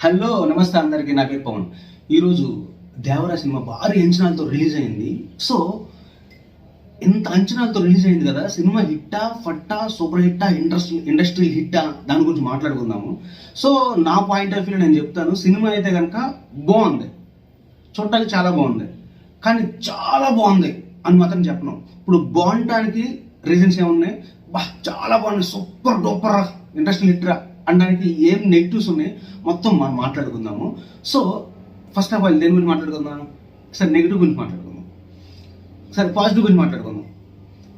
Hello నమస్తే అందరికీ, నా పేరు పవన్. ఈరోజు దేవరా సినిమా భారీ అంచనాలతో రిలీజ్ అయింది. సో ఇంత అంచనాలతో రిలీజ్ అయింది కదా, సినిమా హిట్టా ఫట్టా సూపర్ హిట్టా ఇండస్ట్రియల్ హిట్టా, దాని గురించి మాట్లాడుకుందాము. సో నా పాయింట్ ఆఫ్ వ్యూ నేను చెప్తాను. సినిమా అయితే కనుక బాగుంది, చూడటానికి చాలా బాగుంది, కానీ చాలా బాగుంది అని మాత్రం చెప్పను. ఇప్పుడు బాగుండటానికి రీజన్స్ ఏమున్నాయి? చాలా బాగుంది, సూపర్ డూపర్ ఇండస్ట్రియల్ హిట్ రా అనడానికి ఏం నెగిటివ్స్ ఉన్నాయి మొత్తం మనం మాట్లాడుకుందాము. సో ఫస్ట్ ఆఫ్ ఆల్ దేని గురించి మాట్లాడుకుందాం? సరే నెగిటివ్ గురించి మాట్లాడుకుందాం, సరే పాజిటివ్ గురించి మాట్లాడుకుందాం.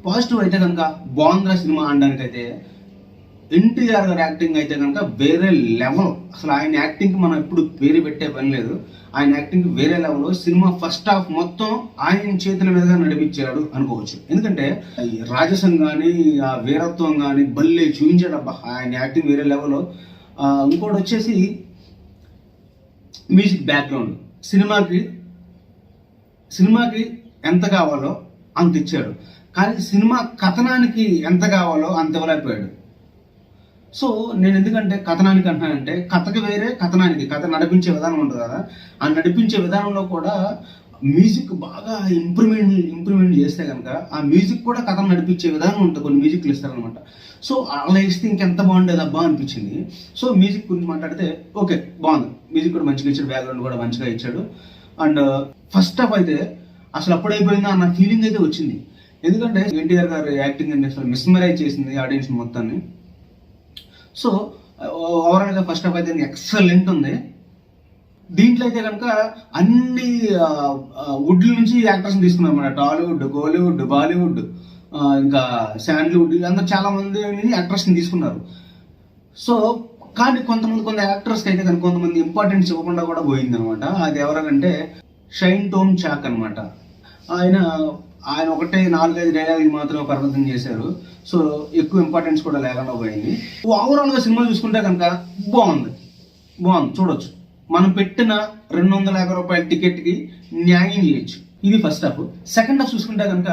పాజిటివ్ అయితే కనుక బాగుందిరా సినిమా అనడానికి అయితే ఎన్టీఆర్ గారి యాక్టింగ్ అయితే కనుక వేరే లెవెల్. అసలు ఆయన యాక్టింగ్కి మనం ఎప్పుడు పేరు పెట్టే పని లేదు. ఆయన యాక్టింగ్ వేరే లెవెల్. సినిమా ఫస్ట్ హాఫ్ మొత్తం ఆయన చేతుల మీదుగా నడిపించాడు అనుకోవచ్చు. ఎందుకంటే రాజసం కానీ ఆ వీరత్వం కానీ బల్లే చూపించాడు. అబ్బా ఆయన యాక్టింగ్ వేరే లెవెల్. ఇంకోటి వచ్చేసి మ్యూజిక్ బ్యాక్గ్రౌండ్. సినిమాకి ఎంత కావాలో అంత ఇచ్చాడు, కానీ సినిమా కథనానికి ఎంత కావాలో అంత ఇవ్వలేకపోయాడు. సో నేను ఎందుకంటే కథనానికి అంటున్నానంటే, కథకి వేరే కథనానికి, కథ నడిపించే విధానం ఉంటుంది కదా, ఆ నడిపించే విధానంలో కూడా మ్యూజిక్ బాగా ఇంప్రూవ్మెంట్ చేస్తే కనుక ఆ మ్యూజిక్ కూడా కథను నడిపించే విధానం ఉంటుంది. కొన్ని మ్యూజిక్లు ఇస్తారనమాట. సో అలా ఇస్తే ఇంకెంత బాగుండేది అబ్బా అనిపించింది. సో మ్యూజిక్ గురించి మాట్లాడితే ఓకే బాగుంది, మ్యూజిక్ కూడా మంచిగా ఇచ్చాడు, బ్యాక్గ్రౌండ్ కూడా మంచిగా ఇచ్చాడు. అండ్ ఫస్ట్ హాఫ్ అయితే అసలు అప్పుడైపోయిందా అన్న ఫీలింగ్ అయితే వచ్చింది. ఎందుకంటే ఎన్టీఆర్ గారి యాక్టింగ్ అనేది అసలు మిస్మరైజ్ చేసింది ఆడియన్స్ మొత్తాన్ని. సో ఓవరాల్గా ఫస్ట్ హాఫ్ అయితే ఎక్సలెంట్ ఉంది. దీంట్లో అయితే కనుక అన్ని వుడ్ల నుంచి యాక్టర్స్ని తీసుకున్నారు అన్నమాట. టాలీవుడ్, కోలీవుడ్, బాలీవుడ్, ఇంకా శాండ్లీవుడ్, అందరూ చాలా మంది యాక్టర్స్ని తీసుకున్నారు. సో కానీ కొంత యాక్టర్స్కి అయితే కనుక కొంతమంది ఇంపార్టెన్స్ ఇవ్వకుండా కూడా పోయింది అనమాట. అది ఎవరంటే షైన్ టోమ్ చాక్ అనమాట. ఆయన ఒకటే 4-5 డైలాగులు మాత్రం పరిమితం చేశారు. సో ఎక్కువ ఇంపార్టెన్స్ కూడా లేకుండా పోయింది. ఓవరాల్గా సినిమా చూసుకుంటే కనుక బాగుంది, చూడొచ్చు. మనం పెట్టిన 250 రూపాయల టికెట్కి న్యాయం చేయొచ్చు. ఇది ఫస్ట్ హాఫ్. సెకండ్ హాఫ్ చూసుకుంటే కనుక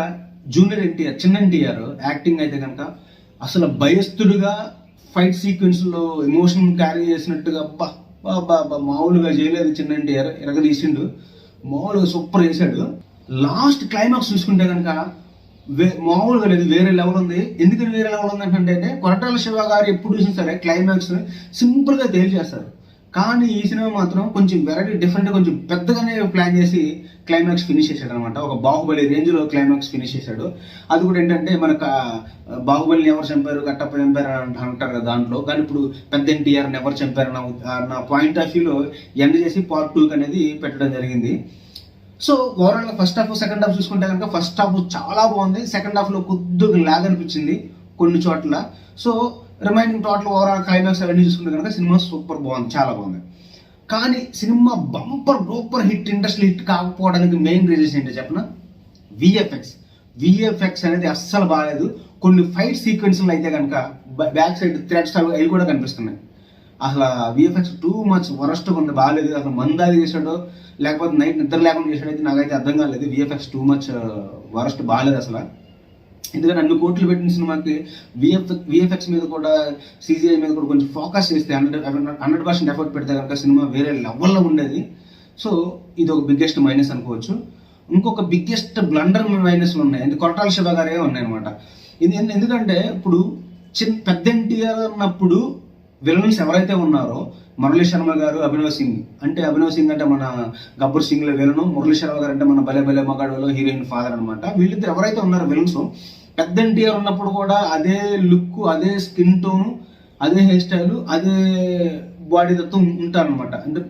జూనియర్ ఎన్టీఆర్, చిన్న ఎన్టీఆర్ యాక్టింగ్ అయితే కనుక అసలు భయస్థుడుగా ఫైట్ సీక్వెన్స్లో ఎమోషన్ క్యారీ చేసినట్టుగా మామూలుగా చేయలేదు. చిన్న ఎన్టీఆర్ ఎరగదీసిండు, మామూలుగా సూపర్ చేశాడు. లాస్ట్ క్లైమాక్స్ చూసుకుంటే కనుక మామూలుగా లేదు, వేరే లెవెల్ ఉంది. ఎందుకని వేరే లెవెల్ ఉంది అంటే కొరటాల శివ గారు ఎప్పుడు చూసినా సరే క్లైమాక్స్ సింపుల్గా తేల్చేస్తారు. కానీ ఈ సినిమా మాత్రం కొంచెం వెరైటీ డిఫరెంట్, కొంచెం పెద్దగానే ప్లాన్ చేసి క్లైమాక్స్ ఫినిష్ చేశాడు అనమాట. ఒక బాహుబలి రేంజ్లో క్లైమాక్స్ ఫినిష్ చేశాడు. అది కూడా ఏంటంటే మనకు బాహుబలిని ఎవరు చంపారు, కట్టప్ప చంపారు అంటారు కదా దాంట్లో. కానీ ఇప్పుడు పెద్ద ఎన్టీఆర్ని ఎవరు చంపారు నా పాయింట్ ఆఫ్ వ్యూలో ఎండ్ చేసి పార్ట్ 2 అనేది పెట్టడం జరిగింది. సో ఓవరాల్గా ఫస్ట్ హాఫ్ సెకండ్ హాఫ్ చూసుకుంటే కనుక ఫస్ట్ హాఫ్ చాలా బాగుంది. సెకండ్ హాఫ్లో కొద్దిగా లాగ్ అనిపించింది కొన్ని చోట్ల. So remaining total overall climax అవన్నీ చూసుకుంటే కనుక సినిమా సూపర్ బాగుంది, చాలా బాగుంది. కానీ cinema bumper hit, industrial hit కాకపోవడానికి మెయిన్ రీజన్స్ ఏంటో చెప్పిన విఎఫ్ఎక్స్ అనేది అస్సలు బాగాలేదు. కొన్ని ఫైట్ సీక్వెన్స్లు అయితే కనుక బ్యాక్ సైడ్ థ్రెడ్స్ అవి కూడా కనిపిస్తున్నాయి. అసలు విఎఫ్ఎక్స్ టూ మచ్ వరస్ట్ ఉంది, బాగాలేదు. అసలు మందాది చేశాడో లేకపోతే నైట్ నిద్ర లేకుండా చేశాడో అయితే నాకైతే అర్థం కాలేదు. విఎఫ్ఎక్స్ టూ మచ్ వరస్ట్, బాగాలేదు అసలు. ఎందుకంటే అన్ని కోట్లు పెట్టిన సినిమాకి విఎఫ్ఎక్స్ మీద కూడా సిజిఐ మీద కూడా కొంచెం ఫోకస్ చేస్తే 100% ఎఫర్ట్ పెడితే కనుక సినిమా వేరే లెవెల్లో ఉండేది. సో ఇది ఒక బిగ్గెస్ట్ మైనస్ అనుకోవచ్చు. ఇంకొక బిగ్గెస్ట్ బ్లండర్ మైనస్లు ఉన్నాయి, అంటే కొరటాల శివ గారే ఉన్నాయన్నమాట. ఎందుకంటే ఇప్పుడు పెద్ద ఎన్టీఆర్ ఉన్నప్పుడు విలన్స్ ఎవరైతే ఉన్నారో మురళీ శర్మ గారు, అభినవ్ సింగ్ అంటే మన గబ్బర్ సింగ్ లో విలను, మురళీ శర్మ గారు అంటే మన భలే భలే మగాడులో హీరోయిన్ ఫాదర్ అనమాట. వీళ్ళిద్దరు ఎవరైతే ఉన్నారో విలన్స్, పెద్ద ఎన్టీఆర్ ఉన్నప్పుడు కూడా అదే లుక్, అదే స్కిన్ టోన్, అదే హెయిర్ స్టైల్, అదే బాడీ తత్వం ఉంటారనమాట. అంటే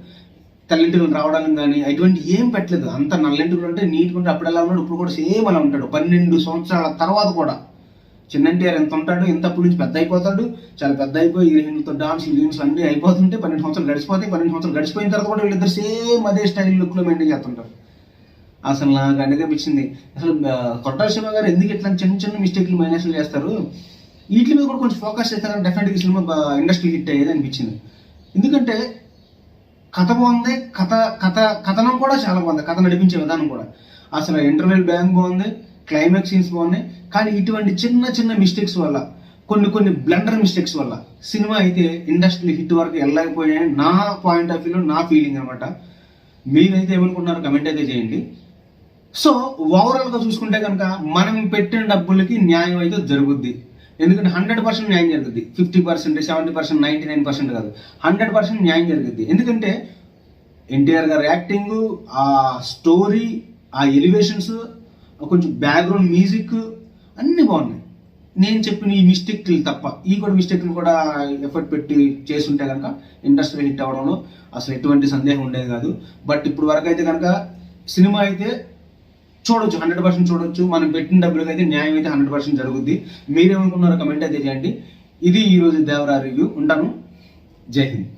తెల్లింటికి రావడానికి కానీ అటువంటి ఏం పెట్టలేదు. అంత నల్లింటికి ఉంటే నీట్గా ఉంటే అప్పుడు ఎలా ఉన్నాడు, ఇప్పుడు కూడా సేమ్ అలా ఉంటాడు. 12 సంవత్సరాల తర్వాత కూడా చిన్న ఎన్టీఆర్ ఎంత ఉంటాడు, ఇంతప్పటి నుంచి పెద్ద అయిపోతాడు. చాలా పెద్ద అయిపోయి హీరోయిన్లతో డాన్స్ లీన్స్ అన్నీ అయిపోతుంటే 12 సంవత్సరాలు గడిచిపోతాయి. 12 సంవత్సరాలు గడిచిపోయిన తర్వాత కూడా వీళ్ళిద్దరు సేమ్ అదే స్టైల్ లుక్లో మెయింటైన్ చేస్తుంటారు. అసలు నాకు అందుకే అనిపించింది, అసలు కొరటాల శివ గారు ఎందుకు ఇట్లా చిన్న మిస్టేక్లు మైనస్లు చేస్తారు, వీటి మీద కూడా కొంచెం ఫోకస్ చేస్తారని డెఫినెట్గా సినిమా ఇండస్ట్రీ హిట్ అయ్యేది అనిపించింది. ఎందుకంటే కథ బాగుంది, కథనం కూడా చాలా బాగుంది, కథ నడిపించే విధానం కూడా. అసలు ఇంటర్వెల్ బ్యాంక్ బాగుంది, క్లైమాక్స్ సీన్స్ బాగున్నాయి. కానీ ఇటువంటి చిన్న మిస్టేక్స్ వల్ల కొన్ని బ్లండర్ మిస్టేక్స్ వల్ల సినిమా అయితే ఇండస్ట్రీ హిట్ వరకు వెళ్ళకపోయాయని నా పాయింట్ ఆఫ్ వ్యూలో నా ఫీలింగ్ అనమాట. మీరైతే ఏమనుకుంటున్నారో కమెంట్ అయితే చేయండి. సో ఓవరాల్గా చూసుకుంటే కనుక మనం పెట్టిన డబ్బులకి న్యాయం అయితే జరుగుద్ది. ఎందుకంటే 100% న్యాయం జరుగుద్ది. 50%, 70%, 99% కాదు, 100% న్యాయం జరుగుద్ది. ఎందుకంటే ఎన్టీఆర్ గారి యాక్టింగ్, ఆ స్టోరీ, ఆ ఎలివేషన్స్, కొంచెం బ్యాక్గ్రౌండ్ మ్యూజిక్ అన్నీ బాగున్నాయి. నేను చెప్పిన ఈ మిస్టేక్లు తప్ప ఈ కూడా మిస్టేక్లు కూడా ఎఫర్ట్ పెట్టి చేస్తుంటే కనుక ఇండస్ట్రీ హిట్ అవ్వడంలో అసలు ఎటువంటి సందేహం ఉండేది కాదు. బట్ ఇప్పుడు వరకు అయితే కనుక సినిమా అయితే చూడొచ్చు, 100% చూడొచ్చు. మనం పెట్టిన డబ్బులకి అయితే న్యాయం అయితే 100% జరుగుద్ది. మీరేమనుకున్నారో కమెంట్ అయితే చేయండి. ఇది ఈరోజు దేవరా రివ్యూ. ఉంటాను. జై హింద్.